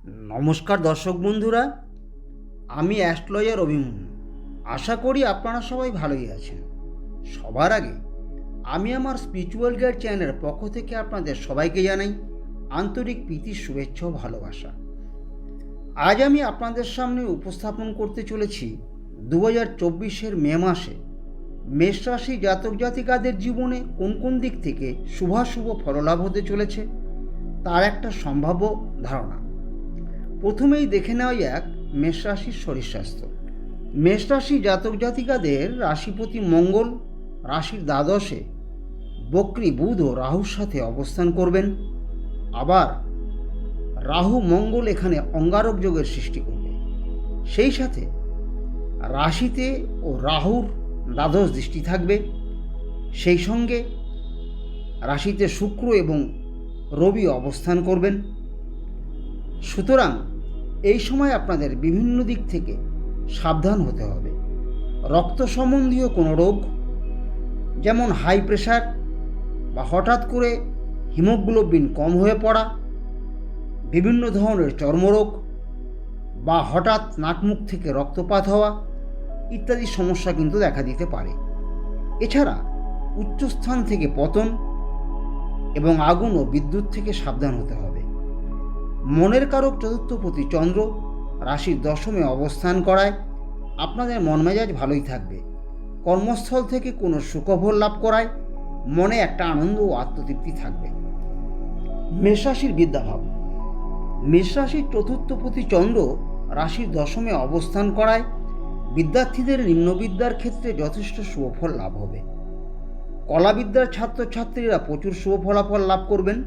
নমস্কার দর্শক বন্ধুরা, আমি অ্যাস্ট্রোলজার অভিমন্যু। আশা করি আপনারা সবাই ভালোই আছেন। সবার আগে আমি আমার স্পিরিচুয়াল গাইড চ্যানেলের পক্ষ থেকে আপনাদের সবাইকে জানাই আন্তরিক প্রীতি, শুভেচ্ছা ও ভালোবাসা। আজ আমি আপনাদের সামনে উপস্থাপন করতে চলেছি 2024 মে মাসে মেষ রাশি জাতক জাতিকাদের জীবনে কোন কোন দিক থেকে শুভাশুভ ফললাভ হতে চলেছে তার একটা সম্ভাব্য ধারণা। প্রথমেই দেখে নেওয়া যাক মেষ রাশির শরীর স্বাস্থ্য। মেষ রাশি জাতক জাতিকাদের রাশিপতি মঙ্গল রাশির দ্বাদশে বক্রী বুধ ও রাহুর সাথে অবস্থান করবেন। আবার রাহু মঙ্গল এখানে অঙ্গারক যোগের সৃষ্টি করবে। সেই সাথে রাশিতে ও রাহুর দ্বাদশ দৃষ্টি থাকবে। সেই সঙ্গে রাশিতে শুক্র এবং রবি অবস্থান করবেন। সুতরাং এই সময় আপনাদের বিভিন্ন দিক থেকে সাবধান হতে হবে। রক্ত সম্বন্ধীয় কোনো রোগ, যেমন হাই প্রেশার বা হঠাৎ করে হিমোগ্লোবিন কম হয়ে পড়া, বিভিন্ন ধরনের চর্মরোগ বা হঠাৎ নাকমুখ থেকে রক্তপাত হওয়া ইত্যাদি সমস্যা কিন্তু দেখা দিতে পারে। এছাড়া উচ্চস্থান থেকে পতন এবং আগুন ও বিদ্যুৎ থেকে সাবধান হতে হবে। মনের কারক চতুর্থপতি চন্দ্র রাশির দশমে অবস্থান করায় আপনাদের মন মেজাজ ভালোই থাকবে। কর্মস্থল থেকে কোনো সুখবর লাভ করায় মনে একটা আনন্দ ও আত্মতৃপ্তি থাকবে। মেষ রাশির বিদ্যাভাব। মেষ রাশির চতুর্থপতি চন্দ্র রাশির দশমে অবস্থান করায় বিদ্যার্থীদের নিম্নবিদ্যার ক্ষেত্রে যথেষ্ট শুভফল লাভ হবে। কলাবিদ্যার ছাত্রছাত্রীরা প্রচুর শুভ ফলাফল লাভ করবেন।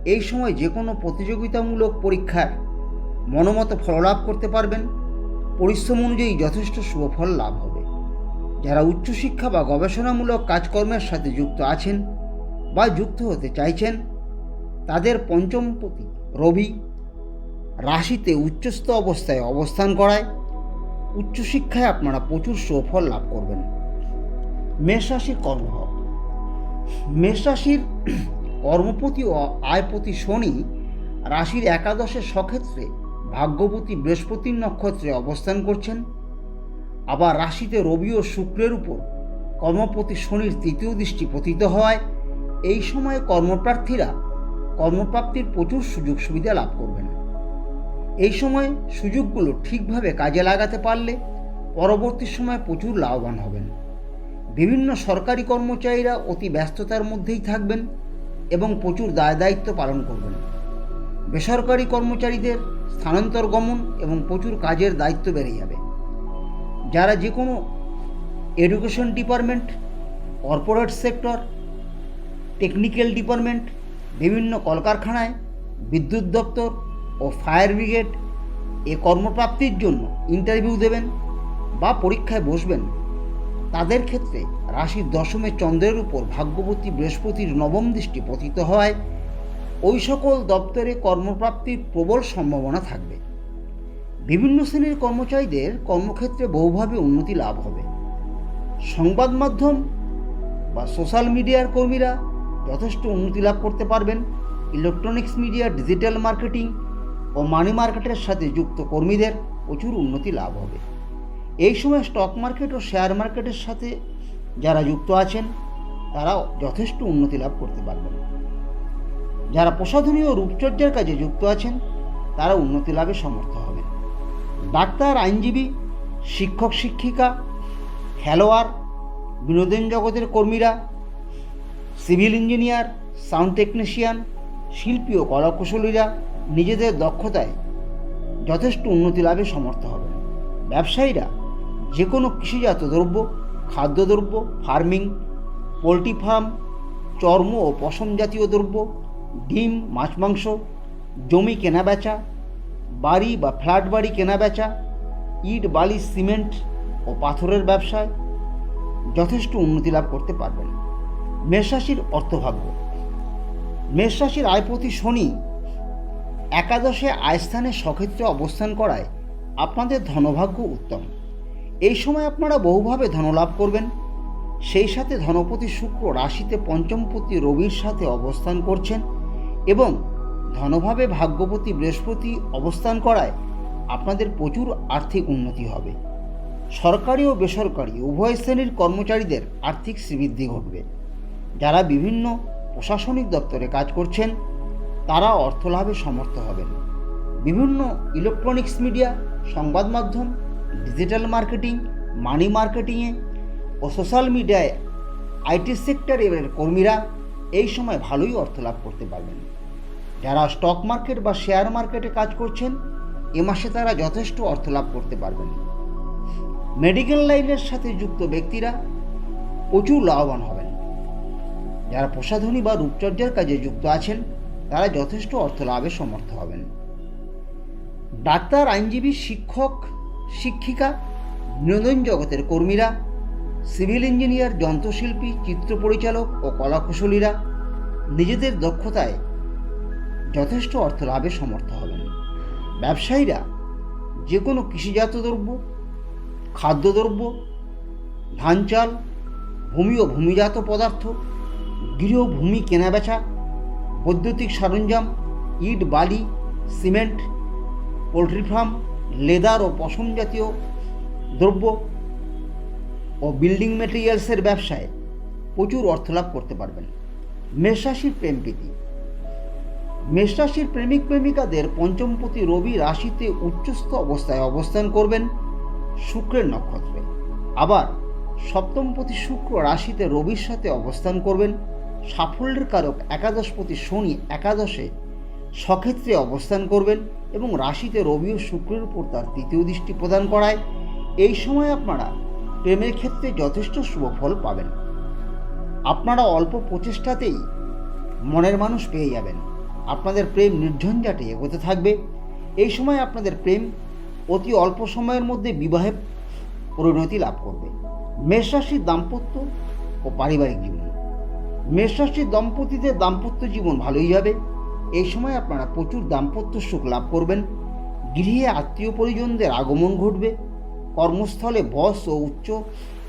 এই সময় যে কোনো প্রতিযোগিতামূলক পরীক্ষার মনোমতো ফললাভ করতে পারবেন। পরিশ্রম অনুযায়ী যথেষ্ট শুভফল লাভ হবে। যারা উচ্চশিক্ষা বা গবেষণামূলক কাজকর্মের সাথে যুক্ত আছেন বা যুক্ত হতে চাইছেন, তাদের পঞ্চমপতি রবি রাশিতে উচ্চস্থ অবস্থায় অবস্থান করায় উচ্চশিক্ষায় আপনারা প্রচুর সুফল লাভ করবেন। মেষ রাশির কর্মভাব। মেষ রাশির কর্মপতি ও আয়পতি শনি রাশির একাদশে স্বক্ষেত্রে ভাগ্যপতি বৃহস্পতির নক্ষত্রে অবস্থান করছেন। আবার রাশিতে রবি ও শুক্রের উপর কর্মপতি শনির তৃতীয় দৃষ্টি পতিত হওয়ায় এই সময়ে কর্মপ্রার্থীরা কর্মপ্রাপ্তির প্রচুর সুযোগ সুবিধা লাভ করবেন। এই সময় সুযোগগুলো ঠিকভাবে কাজে লাগাতে পারলে পরবর্তী সময়ে প্রচুর লাভবান হবেন। বিভিন্ন সরকারি কর্মচারীরা অতি ব্যস্ততার মধ্যেই থাকবেন এবং প্রচুর দায় দায়িত্ব পালন করবেন। বেসরকারি কর্মচারীদের স্থানান্তর গমন এবং প্রচুর কাজের দায়িত্ব বেড়ে যাবে। যারা যে কোনো education department, corporate sector, technical department, বিভিন্ন কলকারখানায়, বিদ্যুৎ দপ্তর ও ফায়ার ব্রিগেড এ কর্মপ্রাপ্তির জন্য ইন্টারভিউ দেবেন বা পরীক্ষায় বসবেন, তাদের ক্ষেত্রে রাশির দশমে চন্দ্রের উপর ভাগ্যবতী বৃহস্পতির নবম দৃষ্টি পতিত হওয়ায় ওই সকল দপ্তরে কর্মপ্রাপ্তির প্রবল সম্ভাবনা থাকবে। বিভিন্ন শ্রেণীর কর্মচারীদের কর্মক্ষেত্রে বহুভাবে উন্নতি লাভ হবে। সংবাদ মাধ্যম বা সোশ্যাল মিডিয়ার কর্মীরা যথেষ্ট উন্নতি লাভ করতে পারবেন। ইলেকট্রনিক্স মিডিয়া, ডিজিটাল মার্কেটিং ও মানি মার্কেটের সাথে যুক্ত কর্মীদের প্রচুর উন্নতি লাভ হবে। এই সময় স্টক মার্কেট ও শেয়ার মার্কেটের সাথে যারা যুক্ত আছেন তারা যথেষ্ট উন্নতি লাভ করতে পারবেন। যারা প্রসাধনী ও রূপচর্চার কাজে যুক্ত আছেন তারা উন্নতি লাভে সমর্থ হবেন। ডাক্তার, আইনজীবী, শিক্ষক শিক্ষিকা, খেলোয়াড়, বিনোদন জগতের কর্মীরা, সিভিল ইঞ্জিনিয়ার, সাউন্ড টেকনিশিয়ান, শিল্পী ও কলাকুশলীরা নিজেদের দক্ষতায় যথেষ্ট উন্নতি লাভে সমর্থ হবেন। ব্যবসায়ীরা যে কোনো কৃষিজাত দ্রব্য, খাদ্যদ্রব্য, ফার্মিং, পোলট্রি ফার্ম, চর্ম ও পশম জাতীয় দ্রব্য, ডিম, মাছ মাংস, জমি কেনাবেচা, বাড়ি বা ফ্ল্যাট বাড়ি কেনাবেচা, ইট, বালি, সিমেন্ট ও পাথরের ব্যবসায় যথেষ্ট উন্নতি লাভ করতে পারবেন। মেষ রাশির অর্থভাগ্য। মেষ রাশির আয়পতি শনি একাদশে আয়স্থানে স্বক্ষেত্রে অবস্থান করায় আপনাদের ধনভাগ্য উত্তম। এই সময় আপনারা বহুভাবে ধনলাভ করবেন। সেই সাথে ধনপতি শুক্র রাশিতে পঞ্চমপতি রবির সাথে অবস্থান করছেন এবং ধনভাবে ভাগ্যপতি বৃহস্পতি অবস্থান করায় আপনাদের প্রচুর আর্থিক উন্নতি হবে। সরকারি ও বেসরকারি উভয় শ্রেণীর কর্মচারীদের আর্থিক শ্রীবৃদ্ধি ঘটবে। যারা বিভিন্ন প্রশাসনিক দপ্তরে কাজ করছেন তারা অর্থলাভে সমর্থ হবেন। বিভিন্ন ইলেকট্রনিক্স মিডিয়া, সংবাদ মাধ্যম, ডিজিটাল মার্কেটিং, মানি মার্কেটিংয়ে ও সোশ্যাল মিডিয়ায় আইটি সেক্টরের কর্মীরা এই সময় ভালোই অর্থ লাভ করতে পারবেন। যারা স্টক মার্কেট বা শেয়ার মার্কেটে কাজ করছেন এ মাসে তারা যথেষ্ট অর্থ লাভ করতে পারবেন। মেডিকেল লাইনের সাথে যুক্ত ব্যক্তিরা প্রচুর লাভবান হবেন। যারা প্রসাধনী বা রূপচর্চার কাজে যুক্ত আছেন তারা যথেষ্ট অর্থ লাভে সমর্থ হবেন। ডাক্তার, আইনজীবী, শিক্ষক, শিক্ষিকা, বিনোদন জগতের কর্মীরা, সিভিল ইঞ্জিনিয়ার, যন্ত্রশিল্পী, চিত্র পরিচালক ও কলাকুশলীরা নিজেদের দক্ষতায় যথেষ্ট অর্থ লাভে সমর্থ হবেন। ব্যবসায়ীরা যে কোনো কৃষিজাত দ্রব্য, খাদ্যদ্রব্য, ধান চাল, ভূমি ও ভূমিজাত পদার্থ, গৃহভূমি কেনাবেচা, বৈদ্যুতিক সরঞ্জাম, ইট, বালি, সিমেন্ট, পোলট্রি ফার্ম, লেদার ও পশম জাতীয় দ্রব্য ও বিল্ডিং মেটেরিয়ালসের ব্যবসায় প্রচুর অর্থ লাভ করতে পারবেন। মেষ রাশির প্রেম প্রীতি। মেষ রাশির প্রেমিক প্রেমিকাদের পঞ্চমপতি রবি রাশিতে উচ্চস্থ অবস্থায় অবস্থান করবেন শুক্রের নক্ষত্রে। আবার সপ্তমপতি শুক্র রাশিতে রবির সাথে অবস্থান করবেন। সাফল্যের কারক একাদশপতি শনি একাদশে স্বক্ষেত্রে অবস্থান করবেন এবং রাশিতে রবি ও শুক্রের উপর তার তৃতীয় দৃষ্টি প্রদান করায় এই সময় আপনারা প্রেমের ক্ষেত্রে যথেষ্ট শুভফল পাবেন। আপনারা অল্প প্রচেষ্টাতেই মনের মানুষ পেয়ে যাবেন। আপনাদের প্রেম নির্ঝঞ্ঝাটে এগোতে থাকবে। এই সময় আপনাদের প্রেম অতি অল্প সময়ের মধ্যে বিবাহে পরিণতি লাভ করবে। মেষ রাশির দাম্পত্য ও পারিবারিক জীবন। মেষ রাশির দম্পতিদের দাম্পত্য জীবন ভালোই যাবে। এই সময় আপনারা প্রচুর দাম্পত্য সুখ লাভ করবেন। গৃহে আত্মীয় পরিজনদের আগমন ঘটবে। কর্মস্থলে বস ও উচ্চ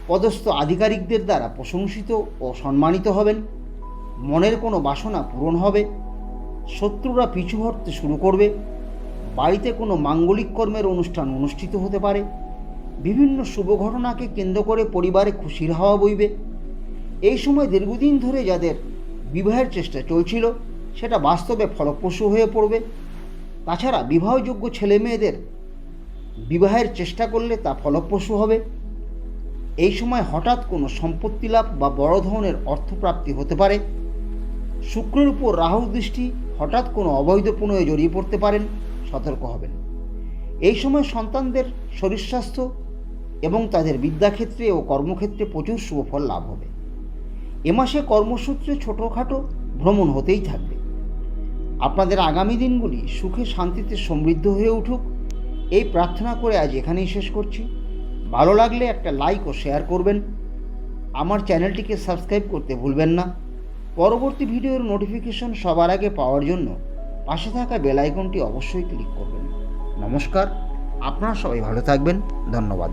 পদস্থ আধিকারিকদের দ্বারা প্রশংসিত ও সম্মানিত হবেন। মনের কোনো বাসনা পূরণ হবে। শত্রুরা পিছু হটতে শুরু করবে। বাড়িতে কোনো মাঙ্গলিক কর্মের অনুষ্ঠান অনুষ্ঠিত হতে পারে। বিভিন্ন শুভ ঘটনাকে কেন্দ্র করে পরিবারে খুশির হাওয়া বইবে। এই সময় দীর্ঘদিন ধরে যাদের বিবাহের চেষ্টা চলছিল সেটা বাস্তবে ফলপ্রসূ হয়ে পড়বে। তাছাড়া বিবাহযোগ্য ছেলে মেয়েদের বিবাহের চেষ্টা করলে তা ফলপ্রসূ হবে। এই সময় হঠাৎ কোনো সম্পত্তি লাভ বা বড় ধরনের অর্থপ্রাপ্তি হতে পারে। শুক্রের উপর রাহুর দৃষ্টি, হঠাৎ কোনো অবৈধ প্রণয়ে জড়িয়ে পড়তে পারেন, সতর্ক হবেন। এই সময় সন্তানদের শরীর স্বাস্থ্য এবং তাদের বিদ্যাক্ষেত্রে ও কর্মক্ষেত্রে প্রচুর শুভফল লাভ হবে। এ মাসে কর্মসূত্রে ছোটোখাটো ভ্রমণ হতেই থাকবে। আপনাদের আগামী দিনগুলি সুখে শান্তিতে সমৃদ্ধ হয়ে উঠুক এই প্রার্থনা করে আজ এখানেই শেষ করছি। ভালো লাগলে একটা লাইক ও শেয়ার করবেন। আমার চ্যানেলটিকে সাবস্ক্রাইব করতে ভুলবেন না। পরবর্তী ভিডিওর নোটিফিকেশন সবার আগে পাওয়ার জন্য পাশে থাকা বেল আইকনটি অবশ্যই ক্লিক করবেন। নমস্কার, আপনারা সবাই ভালো থাকবেন। ধন্যবাদ।